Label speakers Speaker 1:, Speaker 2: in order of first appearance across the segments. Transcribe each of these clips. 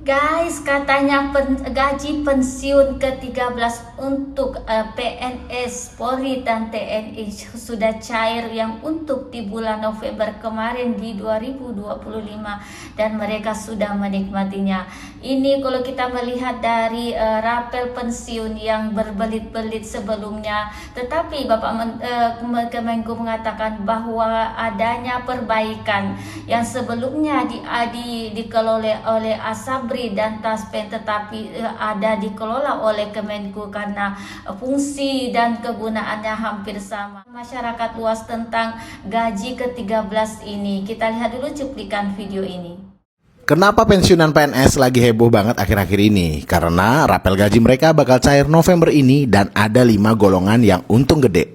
Speaker 1: Guys, katanya gaji pensiun ke-13 untuk PNS, Polri, dan TNI sudah cair yang untuk di bulan November kemarin di 2025 dan mereka sudah menikmatinya. Ini kalau kita melihat dari rapel pensiun yang berbelit-belit sebelumnya, tetapi Kemenko mengatakan bahwa adanya perbaikan yang sebelumnya dikelola oleh Asabri dan Taspen, tetapi ada dikelola oleh Kemenku karena fungsi dan kegunaannya hampir sama. Masyarakat luas tentang gaji ke-13 ini. Kita lihat dulu cuplikan video ini.
Speaker 2: Kenapa pensiunan PNS lagi heboh banget akhir-akhir ini? Karena rapel gaji mereka bakal cair November ini dan ada 5 golongan yang untung gede.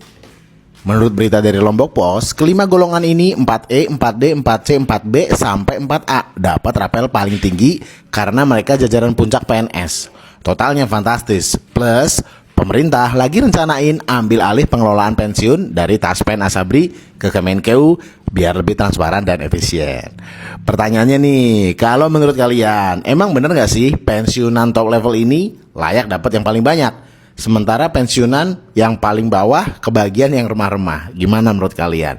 Speaker 2: Menurut berita dari Lombok Pos, kelima golongan ini 4E, 4D, 4C, 4B, sampai 4A dapat rapel paling tinggi karena mereka jajaran puncak PNS. Totalnya fantastis. Plus, pemerintah lagi rencanain ambil alih pengelolaan pensiun dari Taspen Asabri ke Kemenkeu biar lebih transparan dan efisien. Pertanyaannya nih, kalau menurut kalian, emang bener gak sih pensiunan top level ini layak dapat yang paling banyak? Sementara pensiunan yang paling bawah kebagian yang remah-remah. Gimana menurut kalian?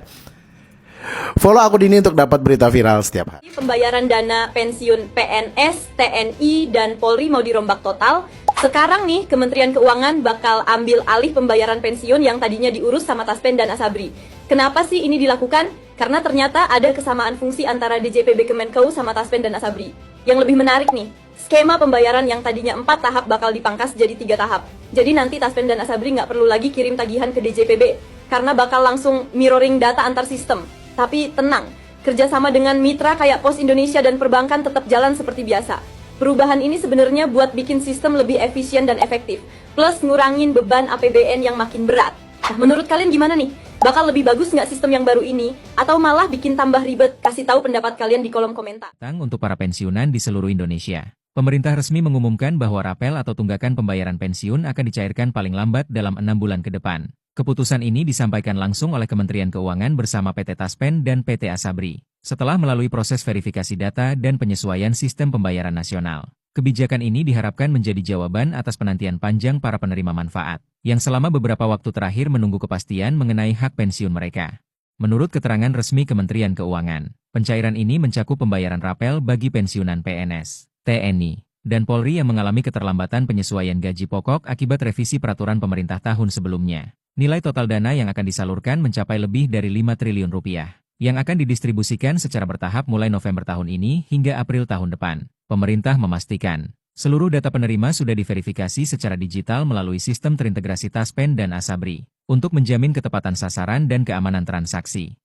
Speaker 2: Follow aku Dini untuk dapat berita viral setiap hari.
Speaker 3: Pembayaran dana pensiun PNS, TNI, dan Polri mau dirombak total. Sekarang nih, Kementerian Keuangan bakal ambil alih pembayaran pensiun yang tadinya diurus sama Taspen dan Asabri. Kenapa sih ini dilakukan? Karena ternyata ada kesamaan fungsi antara DJPB Kemenkeu sama Taspen dan Asabri. Yang lebih menarik nih, skema pembayaran yang tadinya 4 tahap bakal dipangkas jadi 3 tahap. Jadi nanti Taspen dan Asabri nggak perlu lagi kirim tagihan ke DJPB, karena bakal langsung mirroring data antar sistem. Tapi tenang, kerjasama dengan mitra kayak Pos Indonesia dan perbankan tetap jalan seperti biasa. Perubahan ini sebenarnya buat bikin sistem lebih efisien dan efektif, plus ngurangin beban APBN yang makin berat. Nah, menurut kalian gimana nih? Bakal lebih bagus nggak sistem yang baru ini? Atau malah bikin tambah ribet? Kasih tahu pendapat kalian di kolom komentar.
Speaker 4: Untuk para pensiunan di seluruh Indonesia. Pemerintah resmi mengumumkan bahwa rapel atau tunggakan pembayaran pensiun akan dicairkan paling lambat dalam 6 bulan ke depan. Keputusan ini disampaikan langsung oleh Kementerian Keuangan bersama PT Taspen dan PT Asabri, setelah melalui proses verifikasi data dan penyesuaian sistem pembayaran nasional. Kebijakan ini diharapkan menjadi jawaban atas penantian panjang para penerima manfaat, yang selama beberapa waktu terakhir menunggu kepastian mengenai hak pensiun mereka. Menurut keterangan resmi Kementerian Keuangan, pencairan ini mencakup pembayaran rapel bagi pensiunan PNS, TNI, dan Polri yang mengalami keterlambatan penyesuaian gaji pokok akibat revisi peraturan pemerintah tahun sebelumnya. Nilai total dana yang akan disalurkan mencapai lebih dari 5 triliun rupiah, yang akan didistribusikan secara bertahap mulai November tahun ini hingga April tahun depan. Pemerintah memastikan, seluruh data penerima sudah diverifikasi secara digital melalui sistem terintegrasi Taspen dan Asabri, untuk menjamin ketepatan sasaran dan keamanan transaksi.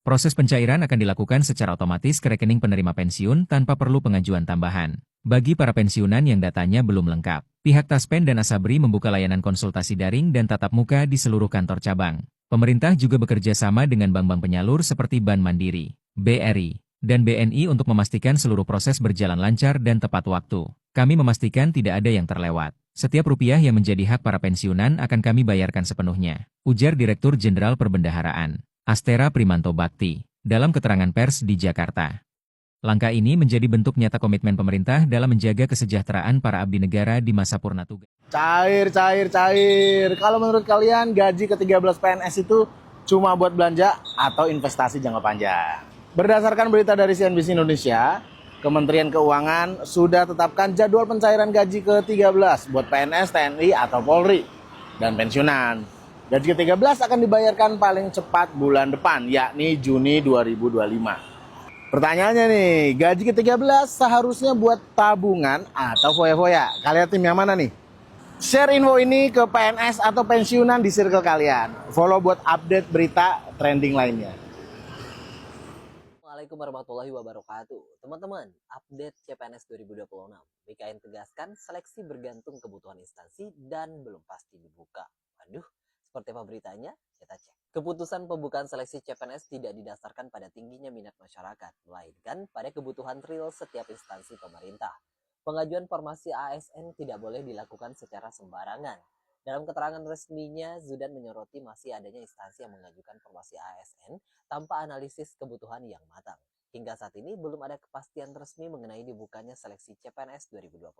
Speaker 4: Proses pencairan akan dilakukan secara otomatis ke rekening penerima pensiun tanpa perlu pengajuan tambahan. Bagi para pensiunan yang datanya belum lengkap, pihak Taspen dan Asabri membuka layanan konsultasi daring dan tatap muka di seluruh kantor cabang. Pemerintah juga bekerja sama dengan bank-bank penyalur seperti Bank Mandiri, BRI, dan BNI untuk memastikan seluruh proses berjalan lancar dan tepat waktu. Kami memastikan tidak ada yang terlewat. Setiap rupiah yang menjadi hak para pensiunan akan kami bayarkan sepenuhnya, ujar Direktur Jenderal Perbendaharaan, Astera Primanto Bakti, dalam keterangan pers di Jakarta. Langkah ini menjadi bentuk nyata komitmen pemerintah dalam menjaga kesejahteraan para abdi negara di masa purna tugas.
Speaker 2: Cair. Kalau menurut kalian gaji ke-13 PNS itu cuma buat belanja atau investasi jangka panjang? Berdasarkan berita dari CNBC Indonesia, Kementerian Keuangan sudah tetapkan jadwal pencairan gaji ke-13 buat PNS, TNI, atau Polri, dan pensiunan. Gaji ke-13 akan dibayarkan paling cepat bulan depan, yakni Juni 2025. Pertanyaannya nih, gaji ke-13 seharusnya buat tabungan atau foya-foya? Kalian tim yang mana nih? Share info ini ke PNS atau pensiunan di circle kalian. Follow buat update berita trending lainnya.
Speaker 5: Assalamualaikum warahmatullahi wabarakatuh. Teman-teman, update CPNS 2026. BKN tegaskan seleksi bergantung kebutuhan instansi dan belum pasti dibuka. Waduh, seperti apa beritanya? Kita cek. Keputusan pembukaan seleksi CPNS tidak didasarkan pada tingginya minat masyarakat, melainkan pada kebutuhan real setiap instansi pemerintah. Pengajuan formasi ASN tidak boleh dilakukan secara sembarangan. Dalam keterangan resminya, Zudan menyoroti masih adanya instansi yang mengajukan formasi ASN tanpa analisis kebutuhan yang matang. hingga saat ini belum ada kepastian resmi mengenai dibukanya seleksi CPNS 2026.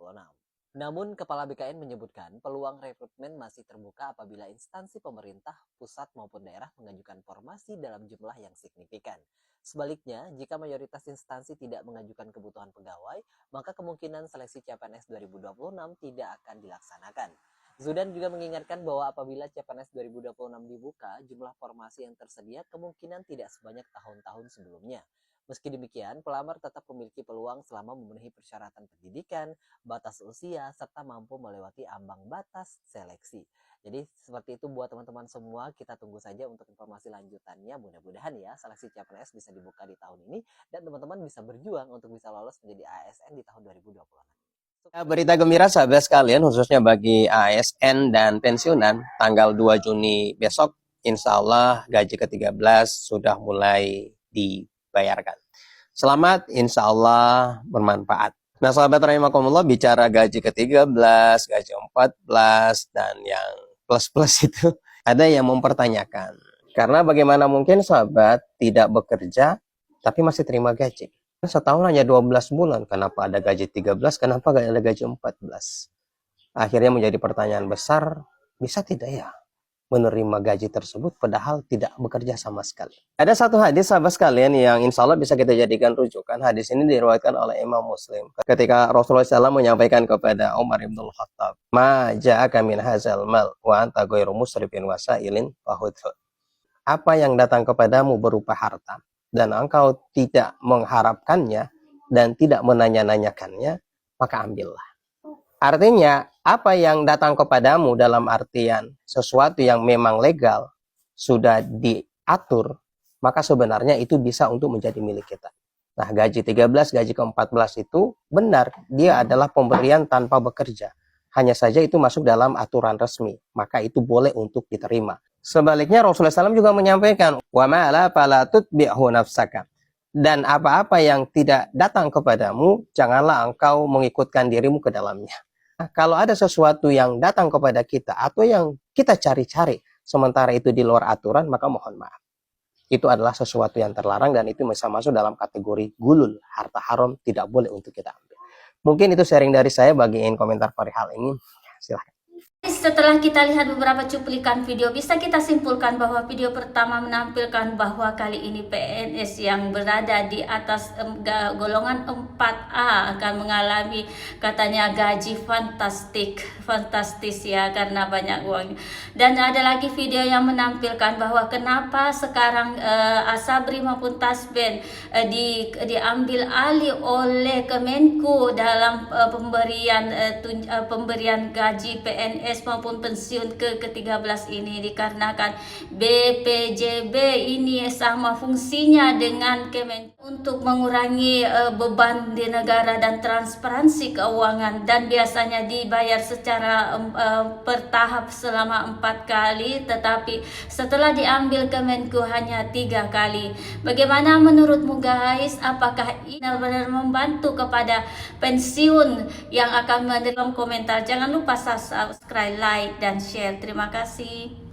Speaker 5: Namun, Kepala BKN menyebutkan peluang rekrutmen masih terbuka apabila instansi pemerintah, pusat maupun daerah mengajukan formasi dalam jumlah yang signifikan. Sebaliknya, jika mayoritas instansi tidak mengajukan kebutuhan pegawai, maka kemungkinan seleksi CPNS 2026 tidak akan dilaksanakan. Zudan juga mengingatkan bahwa apabila CPNS 2026 dibuka, jumlah formasi yang tersedia kemungkinan tidak sebanyak tahun-tahun sebelumnya. Meski demikian, pelamar tetap memiliki peluang selama memenuhi persyaratan pendidikan, batas usia, serta mampu melewati ambang batas seleksi. Jadi seperti itu buat teman-teman semua, kita tunggu saja untuk informasi lanjutannya. Mudah-mudahan ya seleksi CPNS bisa dibuka di tahun ini dan teman-teman bisa berjuang untuk bisa lolos menjadi ASN di tahun 2026.
Speaker 6: Berita gembira sahabat sekalian, khususnya bagi ASN dan pensiunan, tanggal 2 Juni besok, insya Allah gaji ke-13 sudah mulai dibayarkan. Selamat, insya Allah bermanfaat. Nah sahabat rahimakumullah, bicara gaji ke-13, gaji 14, dan yang plus-plus itu, ada yang mempertanyakan. Karena bagaimana mungkin sahabat tidak bekerja, tapi masih terima gaji? Setahun hanya 12 bulan, kenapa ada gaji 13, kenapa gak ada gaji 14? Akhirnya menjadi pertanyaan besar, bisa tidak ya menerima gaji tersebut padahal tidak bekerja sama sekali? Ada satu hadis sahabat sekalian yang insya Allah bisa kita jadikan rujukan. Hadis ini diriwayatkan oleh Imam Muslim. Ketika Rasulullah SAW menyampaikan kepada Umar ibn Khattab, "Ma ja'aka min hazal mal wa anta ghairu musrifin wasailin fahudhu." Apa yang datang kepadamu berupa harta dan engkau tidak mengharapkannya dan tidak menanya-nanyakannya, maka ambillah. Artinya, apa yang datang kepadamu dalam artian sesuatu yang memang legal, sudah diatur, maka sebenarnya itu bisa untuk menjadi milik kita. Nah, gaji 13, gaji ke-14 itu benar, dia adalah pemberian tanpa bekerja. Hanya saja itu masuk dalam aturan resmi, maka itu boleh untuk diterima. Sebaliknya Rasulullah SAW juga menyampaikan, "Wa ma la fala tutbi'hu nafsaka." Dan apa-apa yang tidak datang kepadamu, janganlah engkau mengikutkan dirimu ke dalamnya. Nah, kalau ada sesuatu yang datang kepada kita atau yang kita cari-cari, sementara itu di luar aturan, maka mohon maaf. Itu adalah sesuatu yang terlarang dan itu bisa masuk dalam kategori gulul, harta haram, tidak boleh untuk kita ambil. Mungkin itu sharing dari saya. Bagi ingin komentar perihal ini, silahkan.
Speaker 1: Setelah kita lihat beberapa cuplikan video, bisa kita simpulkan bahwa video pertama menampilkan bahwa kali ini PNS yang berada di atas golongan 4A akan mengalami katanya gaji fantastis ya, karena banyak uang. Dan ada lagi video yang menampilkan bahwa kenapa sekarang Asabri maupun Tasben diambil alih oleh Kemenku dalam pemberian gaji PNS maupun pensiun ke-13 ini, dikarenakan BPJB ini sama fungsinya dengan Kemenku untuk mengurangi beban di negara dan transparansi keuangan, dan biasanya dibayar secara bertahap selama 4 kali, tetapi setelah diambil Kemenku hanya 3 kali. Bagaimana menurutmu guys? Apakah ini benar-benar membantu kepada pensiun yang akan menerima? Komentar, jangan lupa subscribe, like, dan share. Terima kasih.